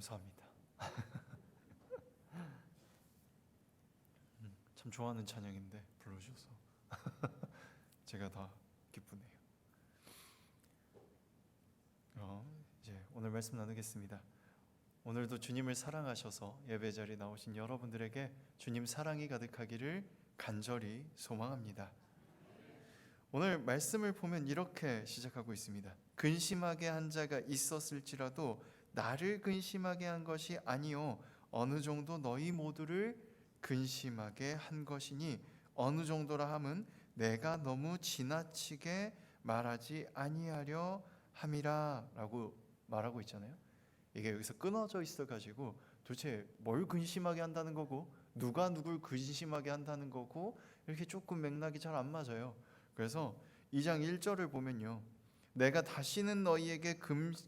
감사합니다. 참 좋아하는 찬양인데 불러주셔서 제가 다 기쁘네요. 이제 오늘 말씀 나누겠습니다. 오늘도 주님을 사랑하셔서 예배 자리에 나오신 여러분들에게 주님 사랑이 가득하기를 간절히 소망합니다. 오늘 말씀을 보면 이렇게 시작하고 있습니다. 근심하게 한 자가 있었을지라도 나를 근심하게 한 것이 아니요 어느 정도 너희 모두를 근심하게 한 것이니 어느 정도라 함은 내가 너무 지나치게 말하지 아니하려 함이라 라고 말하고 있잖아요. 이게 여기서 끊어져 있어가지고 도대체 뭘 근심하게 한다는 거고 누가 누굴 근심하게 한다는 거고 이렇게 조금 맥락이 잘 안 맞아요. 그래서 2장 1절을 보면요, 내가 다시는 너희에게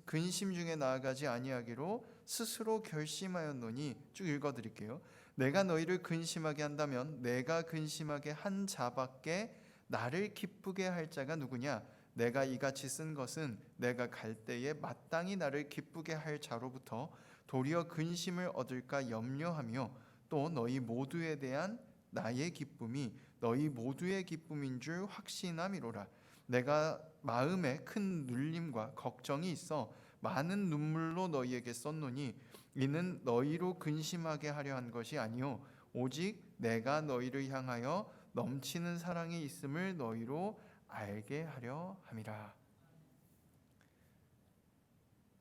근심 중에 나아가지 아니하기로 스스로 결심하였노니, 쭉 읽어드릴게요. 내가 너희를 근심하게 한다면 내가 근심하게 한 자밖에 나를 기쁘게 할 자가 누구냐? 내가 이같이 쓴 것은 내가 갈 때에 마땅히 나를 기쁘게 할 자로부터 도리어 근심을 얻을까 염려하며 또 너희 모두에 대한 나의 기쁨이 너희 모두의 기쁨인 줄 확신함이로라. 내가 마음에 큰 눌림과 걱정이 있어 많은 눈물로 너희에게 썼노니 이는 너희로 근심하게 하려 한 것이 아니요 오직 내가 너희를 향하여 넘치는 사랑이 있음을 너희로 알게 하려 함이라.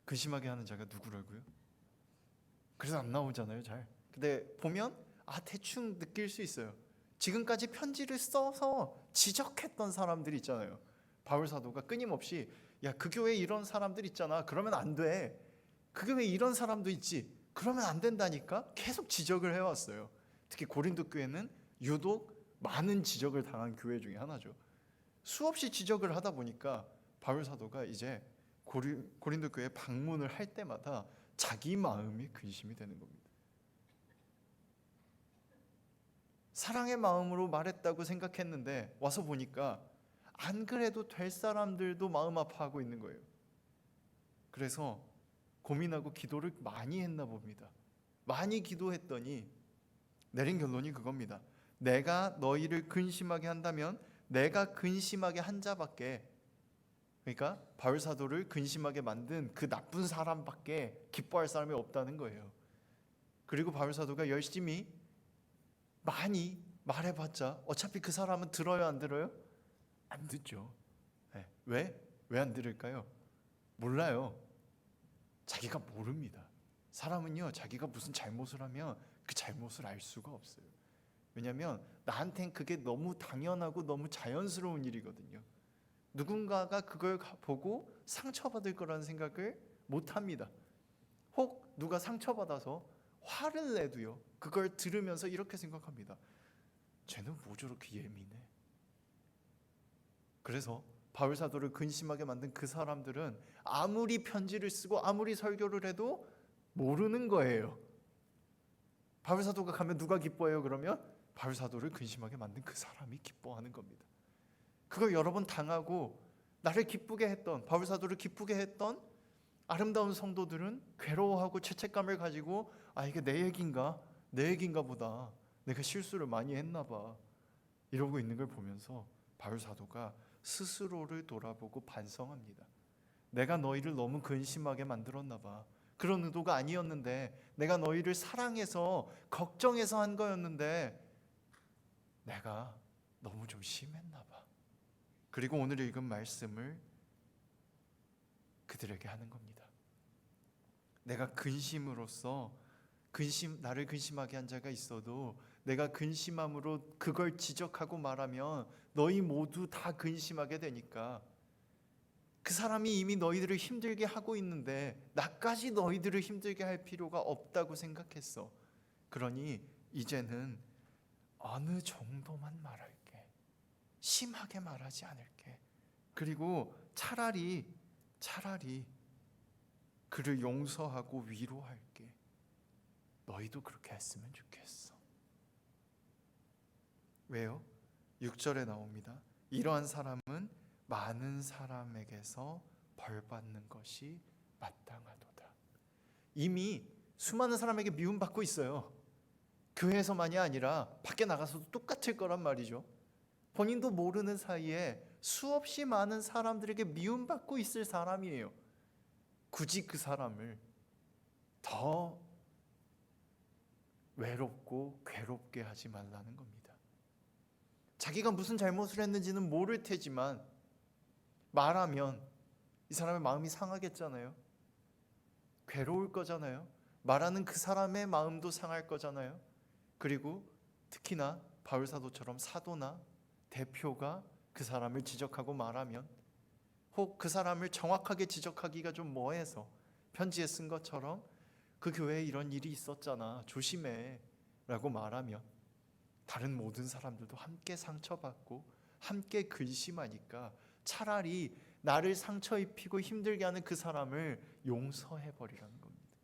근심하게 하는 자가 누구라고요? 그래서 안 나오잖아요, 잘. 근데 보면 대충 느낄 수 있어요. 지금까지 편지를 써서 지적했던 사람들이 있잖아요. 바울 사도가 끊임없이 야, 그 교회에 이런 사람들 있잖아. 그러면 안 돼. 그 교회에 이런 사람도 있지. 그러면 안 된다니까. 계속 지적을 해왔어요. 특히 고린도 교회는 유독 많은 지적을 당한 교회 중에 하나죠. 수없이 지적을 하다 보니까 바울 사도가 이제 고린도 교회에 방문을 할 때마다 자기 마음이 근심이 되는 겁니다. 사랑의 마음으로 말했다고 생각했는데 와서 보니까 안 그래도 될 사람들도 마음 아파하고 있는 거예요. 그래서 고민하고 기도를 많이 했나 봅니다. 많이 기도했더니 내린 결론이 그겁니다. 내가 너희를 근심하게 한다면 내가 근심하게 한 자밖에, 그러니까 바울 사도를 근심하게 만든 그 나쁜 사람밖에 기뻐할 사람이 없다는 거예요. 그리고 바울 사도가 열심히 많이 말해봤자 어차피 그 사람은 들어요, 안 들어요? 안 듣죠. 네. 왜? 왜 안 들을까요? 몰라요. 자기가 모릅니다. 사람은요, 자기가 무슨 잘못을 하면 그 잘못을 알 수가 없어요. 왜냐하면 나한텐 그게 너무 당연하고 너무 자연스러운 일이거든요. 누군가가 그걸 보고 상처받을 거라는 생각을 못합니다. 혹 누가 상처받아서 화를 내도요, 그걸 들으면서 이렇게 생각합니다. 쟤는 뭐 저렇게 예민해? 그래서 바울 사도를 근심하게 만든 그 사람들은 아무리 편지를 쓰고 아무리 설교를 해도 모르는 거예요. 바울 사도가 가면 누가 기뻐해요? 그러면 바울 사도를 근심하게 만든 그 사람이 기뻐하는 겁니다. 그걸 여러 번 당하고 나를 기쁘게 했던, 바울 사도를 기쁘게 했던 아름다운 성도들은 괴로워하고 죄책감을 가지고 이게 내 얘기인가 보다, 내가 실수를 많이 했나 봐, 이러고 있는 걸 보면서 바울 사도가 스스로를 돌아보고 반성합니다. 내가 너희를 너무 근심하게 만들었나 봐. 그런 의도가 아니었는데, 내가 너희를 사랑해서 걱정해서 한 거였는데 내가 너무 좀 심했나 봐. 그리고 오늘 읽은 말씀을 그들에게 하는 겁니다. 내가 근심으로써 나를 근심하게 한 자가 있어도 내가 근심함으로 그걸 지적하고 말하면 너희 모두 다 근심하게 되니까 그 사람이 이미 너희들을 힘들게 하고 있는데 나까지 너희들을 힘들게 할 필요가 없다고 생각했어. 그러니 이제는 어느 정도만 말할게. 심하게 말하지 않을게. 그리고 차라리 그를 용서하고 위로할게. 너희도 그렇게 했으면 좋겠어. 왜요? 6절에 나옵니다. 이러한 사람은 많은 사람에게서 벌 받는 것이 마땅하도다. 이미 수많은 사람에게 미움받고 있어요. 교회에서만이 아니라 밖에 나가서도 똑같을 거란 말이죠. 본인도 모르는 사이에 수없이 많은 사람들에게 미움받고 있을 사람이에요. 굳이 그 사람을 더 외롭고 괴롭게 하지 말라는 겁니다. 자기가 무슨 잘못을 했는지는 모를 테지만 말하면 이 사람의 마음이 상하겠잖아요. 괴로울 거잖아요. 말하는 그 사람의 마음도 상할 거잖아요. 그리고 특히나 바울 사도처럼 사도나 대표가 그 사람을 지적하고 말하면, 혹 그 사람을 정확하게 지적하기가 좀 뭐해서 편지에 쓴 것처럼 그 교회에 이런 일이 있었잖아, 조심해 라고 말하면 다른 모든 사람들도 함께 상처받고 함께 근심하니까 차라리 나를 상처 입히고 힘들게 하는 그 사람을 용서해 버리라는 겁니다.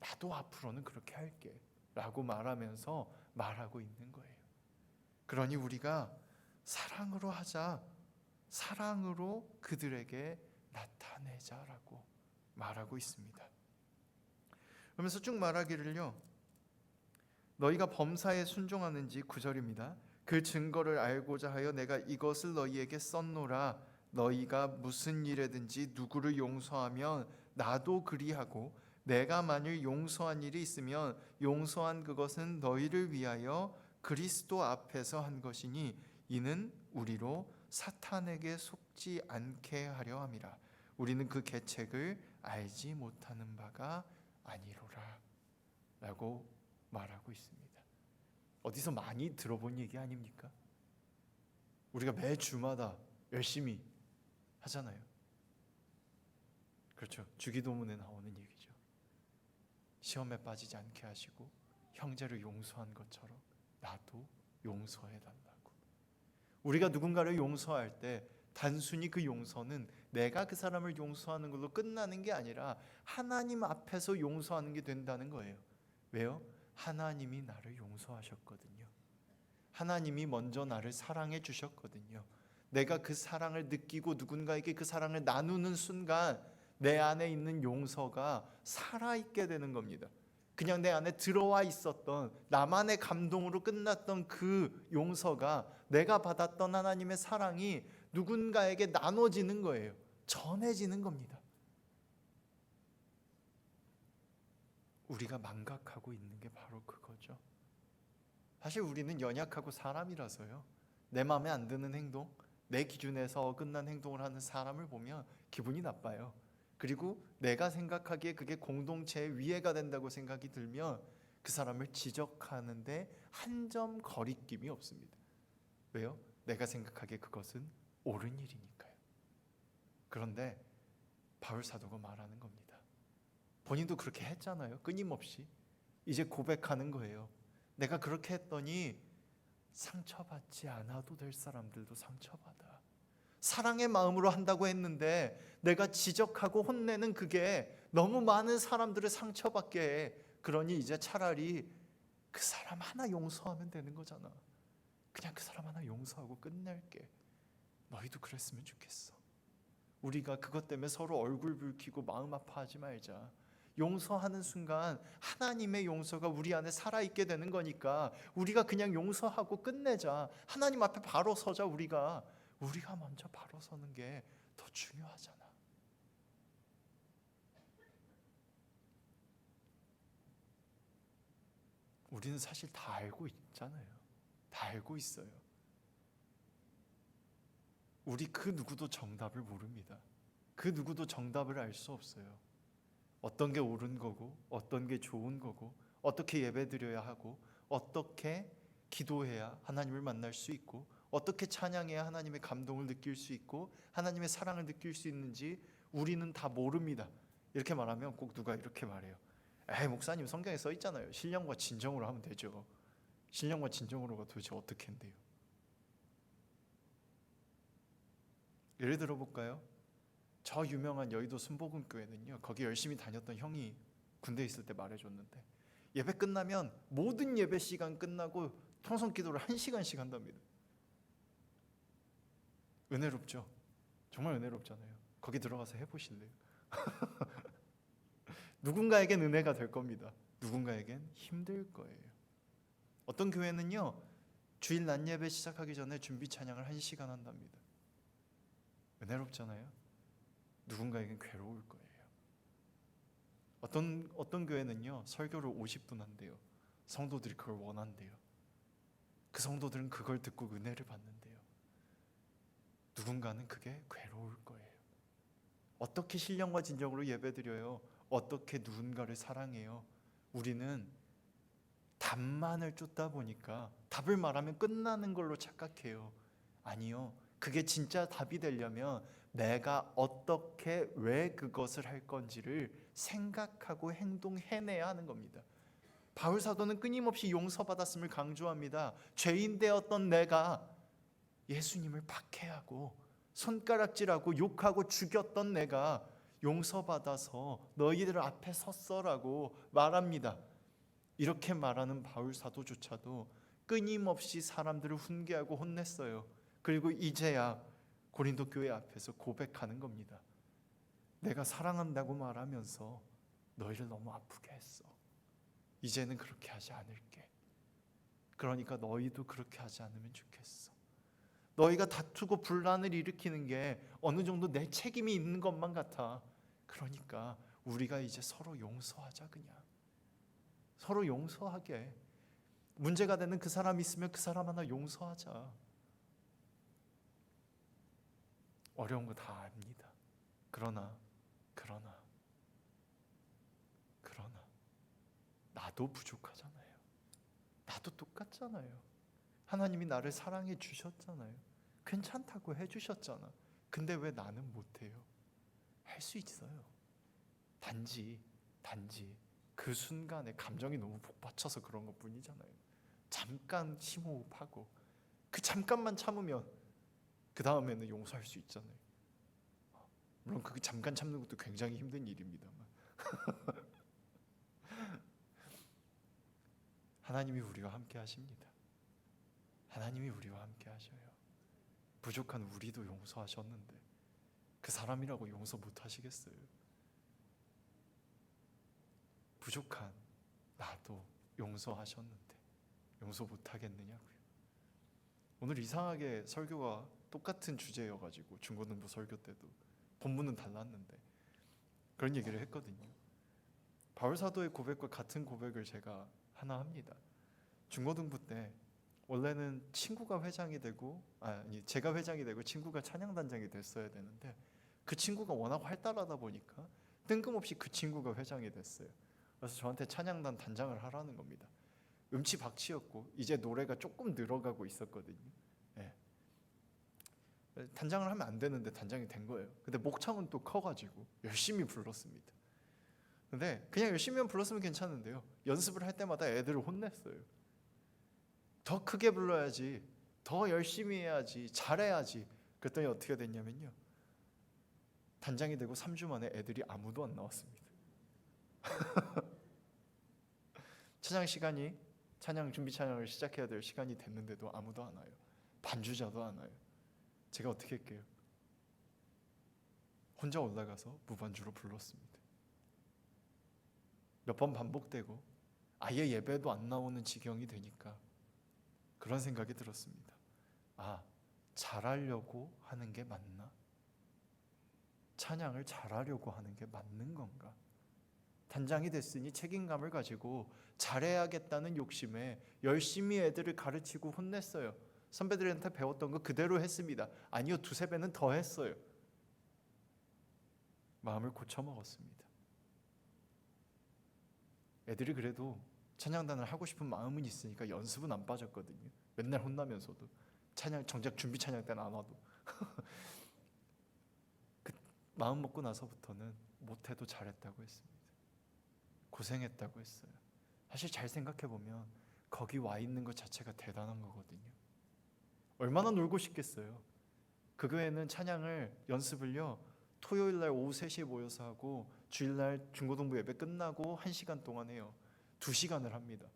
나도 앞으로는 그렇게 할게 라고 말하면서 말하고 있는 거예요. 그러니 우리가 사랑으로 하자, 사랑으로 그들에게 나타내자라고 말하고 있습니다. 그러면서 쭉 말하기를요, 너희가 범사에 순종하는지, 9절입니다. 그 증거를 알고자 하여 내가 이것을 너희에게 썼노라. 너희가 무슨 일에든지 누구를 용서하면 나도 그리하고, 내가 만일 용서한 일이 있으면 용서한 그것은 너희를 위하여 그리스도 앞에서 한 것이니 이는 우리로 사탄에게 속지 않게 하려 함이라. 우리는 그 계책을 알지 못하는 바가 아니로라 라고 말하고 있습니다. 어디서 많이 들어본 얘기 아닙니까? 우리가 매 주마다 열심히 하잖아요. 그렇죠. 주기도문에 나오는 얘기죠. 시험에 빠지지 않게 하시고 형제를 용서한 것처럼 나도 용서해 달라고. 우리가 누군가를 용서할 때 단순히 그 용서는 내가 그 사람을 용서하는 걸로 끝나는 게 아니라 하나님 앞에서 용서하는 게 된다는 거예요. 왜요? 하나님이 나를 용서하셨거든요. 하나님이 먼저 나를 사랑해 주셨거든요. 내가 그 사랑을 느끼고 누군가에게 그 사랑을 나누는 순간 내 안에 있는 용서가 살아있게 되는 겁니다. 그냥 내 안에 들어와 있었던 나만의 감동으로 끝났던 그 용서가 내가 받았던 하나님의 사랑이 누군가에게 나눠지는 거예요. 전해지는 겁니다. 우리가 망각하고 있는 게 바로 그거죠. 사실 우리는 연약하고 사람이라서요, 내 마음에 안 드는 행동, 내 기준에서 어긋난 행동을 하는 사람을 보면 기분이 나빠요. 그리고 내가 생각하기에 그게 공동체의 위해가 된다고 생각이 들면 그 사람을 지적하는데 한 점 거리낌이 없습니다. 왜요? 내가 생각하기에 그것은 옳은 일이니까요. 그런데 바울 사도가 말하는 겁니다. 본인도 그렇게 했잖아요. 끊임없이. 이제 고백하는 거예요. 내가 그렇게 했더니 상처받지 않아도 될 사람들도 상처받아. 사랑의 마음으로 한다고 했는데 내가 지적하고 혼내는 그게 너무 많은 사람들을 상처받게 해. 그러니 이제 차라리 그 사람 하나 용서하면 되는 거잖아. 그냥 그 사람 하나 용서하고 끝낼게. 너희도 그랬으면 좋겠어. 우리가 그것 때문에 서로 얼굴 붉히고 마음 아파하지 말자. 용서하는 순간 하나님의 용서가 우리 안에 살아있게 되는 거니까 우리가 그냥 용서하고 끝내자. 하나님 앞에 바로 서자. 우리가 먼저 바로 서는 게 더 중요하잖아. 우리는 사실 다 알고 있잖아요. 다 알고 있어요. 우리 그 누구도 정답을 모릅니다. 그 누구도 정답을 알 수 없어요. 어떤 게 옳은 거고, 어떤 게 좋은 거고, 어떻게 예배드려야 하고, 어떻게 기도해야 하나님을 만날 수 있고, 어떻게 찬양해야 하나님의 감동을 느낄 수 있고 하나님의 사랑을 느낄 수 있는지 우리는 다 모릅니다. 이렇게 말하면 꼭 누가 이렇게 말해요. 에이, 목사님 성경에 써 있잖아요. 신령과 진정으로 하면 되죠. 신령과 진정으로가 도대체 어떻게 한대요? 예를 들어 볼까요? 저 유명한 여의도 순복음교회는요, 거기 열심히 다녔던 형이 군대에 있을 때 말해줬는데, 예배 끝나면 모든 예배 시간 끝나고 통성 기도를 1시간씩 한답니다. 은혜롭죠? 정말 은혜롭잖아요. 거기 들어가서 해보실래요? 누군가에겐 은혜가 될 겁니다. 누군가에겐 힘들 거예요. 어떤 교회는요, 주일 낮 예배 시작하기 전에 준비 찬양을 1시간 한답니다. 은혜롭잖아요. 누군가에겐 괴로울 거예요. 어떤 교회는요, 설교를 50분 한대요. 성도들이 그걸 원한대요. 그 성도들은 그걸 듣고 은혜를 받는데요. 누군가는 그게 괴로울 거예요. 어떻게 신령과 진정으로 예배드려요? 어떻게 누군가를 사랑해요? 우리는 답만을 쫓다 보니까 답을 말하면 끝나는 걸로 착각해요. 아니요. 그게 진짜 답이 되려면 내가 어떻게 왜 그것을 할 건지를 생각하고 행동해내야 하는 겁니다. 바울 사도는 끊임없이 용서받았음을 강조합니다. 죄인 되었던 내가 예수님을 박해하고 손가락질하고 욕하고 죽였던 내가 용서받아서 너희들 앞에 섰어라고 말합니다. 이렇게 말하는 바울 사도조차도 끊임없이 사람들을 훈계하고 혼냈어요. 그리고 이제야 고린도 교회 앞에서 고백하는 겁니다. 내가 사랑한다고 말하면서 너희를 너무 아프게 했어. 이제는 그렇게 하지 않을게. 그러니까 너희도 그렇게 하지 않으면 좋겠어. 너희가 다투고 분란을 일으키는 게 어느 정도 내 책임이 있는 것만 같아. 그러니까 우리가 이제 서로 용서하자. 그냥 서로 용서하게. 문제가 되는 그 사람 있으면 그 사람 하나 용서하자. 어려운 거 다 압니다. 그러나 나도 부족하잖아요. 나도 똑같잖아요. 하나님이 나를 사랑해 주셨잖아요. 괜찮다고 해주셨잖아. 근데 왜 나는 못해요? 할 수 있어요. 단지 그 순간에 감정이 너무 복받쳐서 그런 것 뿐이잖아요. 잠깐 심호흡하고 그 잠깐만 참으면 그 다음에는 용서할 수 있잖아요. 물론 그 잠깐 참는 것도 굉장히 힘든 일입니다만 하나님이 우리와 함께 하십니다. 하나님이 우리와 함께 하셔요. 부족한 우리도 용서하셨는데 그 사람이라고 용서 못 하시겠어요? 부족한 나도 용서하셨는데 용서 못 하겠느냐고요. 오늘 이상하게 설교가 똑같은 주제여가지고 중고등부 설교 때도 본문은 달랐는데 그런 얘기를 했거든요. 바울 사도의 고백과 같은 고백을 제가 하나 합니다. 중고등부 때 원래는 친구가 회장이 되고 제가 회장이 되고 친구가 찬양단장이 됐어야 되는데 그 친구가 워낙 활달하다 보니까 뜬금없이 그 친구가 회장이 됐어요. 그래서 저한테 찬양단 단장을 하라는 겁니다. 음치박치였고 이제 노래가 조금 늘어가고 있었거든요. 네. 단장을 하면 안 되는데 단장이 된 거예요. 근데 목청은 또 커가지고 열심히 불렀습니다. 근데 그냥 열심히만 불렀으면 괜찮은데요. 연습을 할 때마다 애들을 혼냈어요. 더 크게 불러야지, 더 열심히 해야지, 잘해야지. 그랬더니 어떻게 됐냐면요. 단장이 되고 3주 만에 애들이 아무도 안 나왔습니다. 찬양 준비 찬양을 시작해야 될 시간이 됐는데도 아무도 안 와요. 반주자도 안 와요. 제가 어떻게 할게요? 혼자 올라가서 무반주로 불렀습니다. 몇 번 반복되고 아예 예배도 안 나오는 지경이 되니까 그런 생각이 들었습니다. 잘하려고 하는 게 맞나? 찬양을 잘하려고 하는 게 맞는 건가? 단장이 됐으니 책임감을 가지고 잘해야겠다는 욕심에 열심히 애들을 가르치고 혼냈어요. 선배들한테 배웠던 거 그대로 했습니다. 아니요, 2-3배는 더 했어요. 마음을 고쳐먹었습니다. 애들이 그래도 찬양단을 하고 싶은 마음은 있으니까 연습은 안 빠졌거든요. 맨날 혼나면서도 정작 준비 찬양 때는 안 와도 그 마음 먹고 나서부터는 못해도 잘했다고 했습니다. 고생했다고 했어요. 사실 잘 생각해보면 거기 와 있는 것 자체가 대단한 거거든요. 얼마나 놀고 싶겠어요. 그 교회는 찬양을 연습을요 토요일날 오후 3시에 모여서 하고 주일날 중고등부 예배 끝나고 1시간 동안 해요. 2시간을 합니다.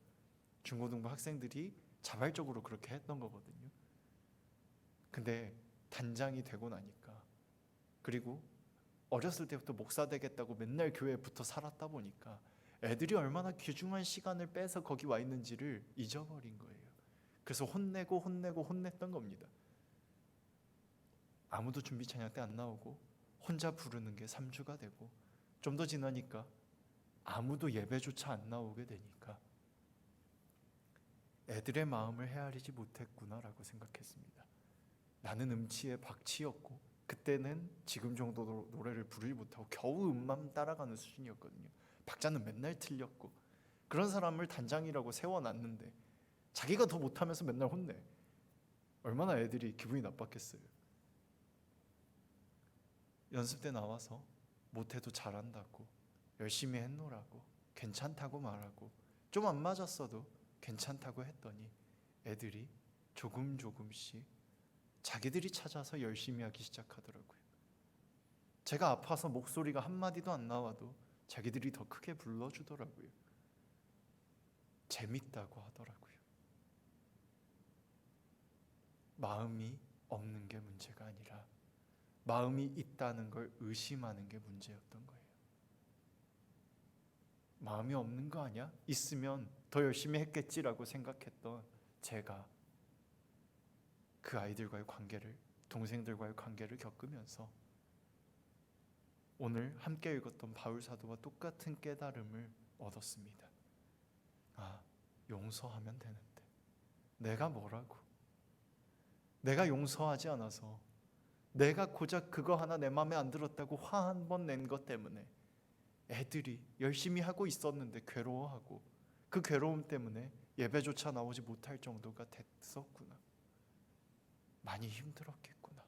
중고등부 학생들이 자발적으로 그렇게 했던 거거든요. 근데 단장이 되고 나니까, 그리고 어렸을 때부터 목사 되겠다고 맨날 교회에 붙어 살았다 보니까 애들이 얼마나 귀중한 시간을 빼서 거기 와 있는지를 잊어버린 거예요. 그래서 혼냈던 겁니다. 아무도 준비 찬양 때 안 나오고 혼자 부르는 게 3주가 되고, 좀 더 지나니까 아무도 예배조차 안 나오게 되니까 애들의 마음을 헤아리지 못했구나라고 생각했습니다. 나는 음치의 박치였고, 그때는 지금 정도로 노래를 부르지 못하고 겨우 음만 따라가는 수준이었거든요. 박자는 맨날 틀렸고, 그런 사람을 단장이라고 세워놨는데 자기가 더 못하면서 맨날 혼내. 얼마나 애들이 기분이 나빴겠어요. 연습 때 나와서 못해도 잘한다고, 열심히 했노라고, 괜찮다고 말하고, 좀 안 맞았어도 괜찮다고 했더니 애들이 조금씩 자기들이 찾아서 열심히 하기 시작하더라고요. 제가 아파서 목소리가 한마디도 안 나와도 자기들이 더 크게 불러주더라고요. 재밌다고 하더라고요. 마음이 없는 게 문제가 아니라 마음이 있다는 걸 의심하는 게 문제였던 거예요. 마음이 없는 거 아니야? 있으면 더 열심히 했겠지라고 생각했던 제가 그 아이들과의 관계를, 동생들과의 관계를 겪으면서 오늘 함께 읽었던 바울 사도와 똑같은 깨달음을 얻었습니다. 아, 용서하면 되는데 내가 뭐라고? 내가 용서하지 않아서, 내가 고작 그거 하나 내 마음에 안 들었다고 화 한 번 낸 것 때문에 애들이 열심히 하고 있었는데 괴로워하고, 그 괴로움 때문에 예배조차 나오지 못할 정도가 됐었구나. 많이 힘들었겠구나.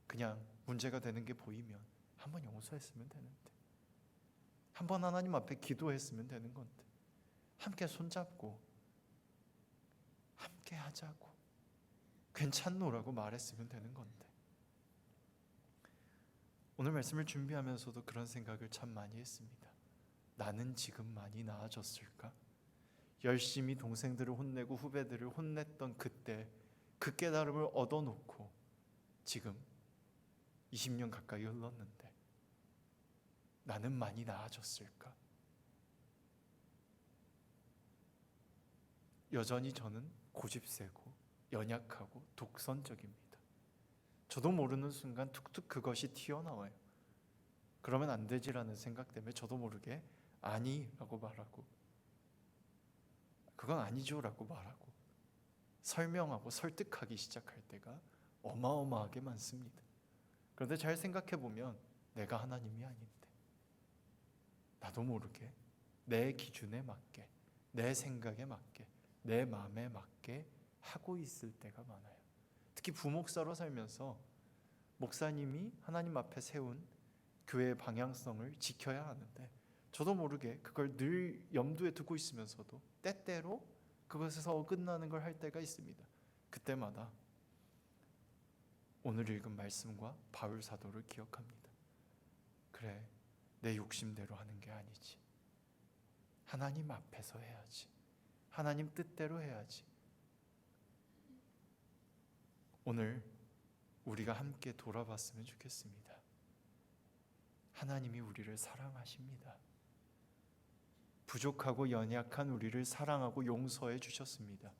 그냥 문제가 되는 게 보이면 한번 용서했으면 되는데, 한번 하나님 앞에 기도했으면 되는 건데, 함께 손잡고 함께 하자고 괜찮노라고 말했으면 되는 건데. 오늘 말씀을 준비하면서도 그런 생각을 참 많이 했습니다. 나는 지금 많이 나아졌을까? 열심히 동생들을 혼내고 후배들을 혼냈던 그때 그 깨달음을 얻어놓고 지금 20년 가까이 흘렀는데 나는 많이 나아졌을까? 여전히 저는 고집세고 연약하고 독선적입니다. 저도 모르는 순간 툭툭 그것이 튀어나와요. 그러면 안 되지라는 생각 때문에 저도 모르게 아니라고 말하고, 그건 아니죠라고 말하고, 설명하고 설득하기 시작할 때가 어마어마하게 많습니다. 그런데 잘 생각해 보면 내가 하나님이 아닌데 나도 모르게 내 기준에 맞게, 내 생각에 맞게, 내 마음에 맞게 하고 있을 때가 많아요. 특히 부목사로 살면서 목사님이 하나님 앞에 세운 교회의 방향성을 지켜야 하는데 저도 모르게 그걸 늘 염두에 두고 있으면서도 때때로 그것에서 어긋나는 걸 할 때가 있습니다. 그때마다 오늘 읽은 말씀과 바울 사도를 기억합니다. 그래, 내 욕심대로 하는 게 아니지. 하나님 앞에서 해야지. 하나님 뜻대로 해야지. 오늘 우리가 함께 돌아봤으면 좋겠습니다. 하나님이 우리를 사랑하십니다. 부족하고 연약한 우리를 사랑하고 용서해 주셨습니다.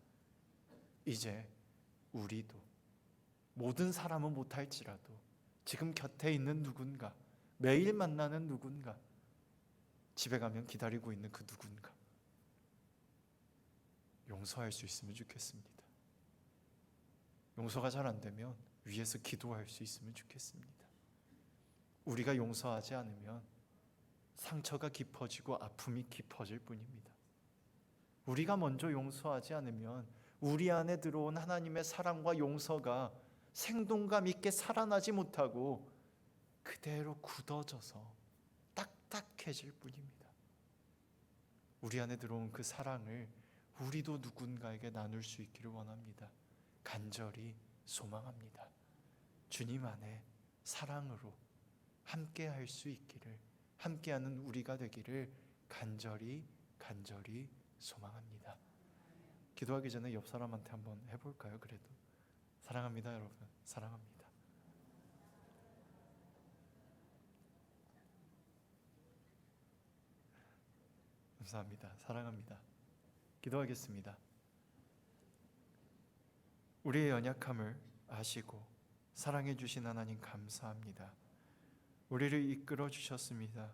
이제 우리도, 모든 사람은 못할지라도 지금 곁에 있는 누군가, 매일 만나는 누군가, 집에 가면 기다리고 있는 그 누군가 용서할 수 있으면 좋겠습니다. 용서가 잘 안 되면 위에서 기도할 수 있으면 좋겠습니다. 우리가 용서하지 않으면 상처가 깊어지고 아픔이 깊어질 뿐입니다. 우리가 먼저 용서하지 않으면 우리 안에 들어온 하나님의 사랑과 용서가 생동감 있게 살아나지 못하고 그대로 굳어져서 딱딱해질 뿐입니다. 우리 안에 들어온 그 사랑을 우리도 누군가에게 나눌 수 있기를 원합니다. 간절히 소망합니다. 주님 안에 사랑으로 함께 할 수 있기를, 함께하는 우리가 되기를 간절히 소망합니다. 기도하기 전에 옆 사람한테 한번 해볼까요? 그래도 사랑합니다 여러분, 사랑합니다. 감사합니다. 사랑합니다. 기도하겠습니다. 우리의 연약함을 아시고 사랑해 주신 하나님 감사합니다. 우리를 이끌어 주셨습니다.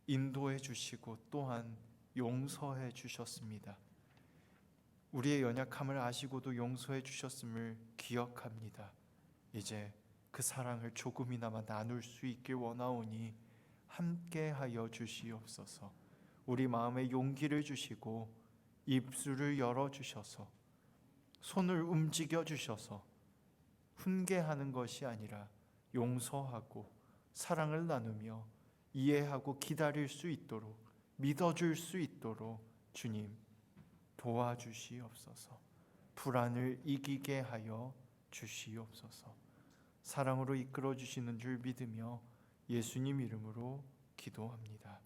인도해 주시고 또한 용서해 주셨습니다. 우리의 연약함을 아시고도 용서해 주셨음을 기억합니다. 이제 그 사랑을 조금이나마 나눌 수 있길 원하오니 함께하여 주시옵소서. 우리 마음에 용기를 주시고 입술을 열어주셔서 손을 움직여 주셔서 훈계하는 것이 아니라 용서하고 사랑을 나누며 이해하고 기다릴 수 있도록 믿어줄 수 있도록 주님 도와주시옵소서. 불안을 이기게 하여 주시옵소서. 사랑으로 이끌어 주시는 줄 믿으며 예수님 이름으로 기도합니다.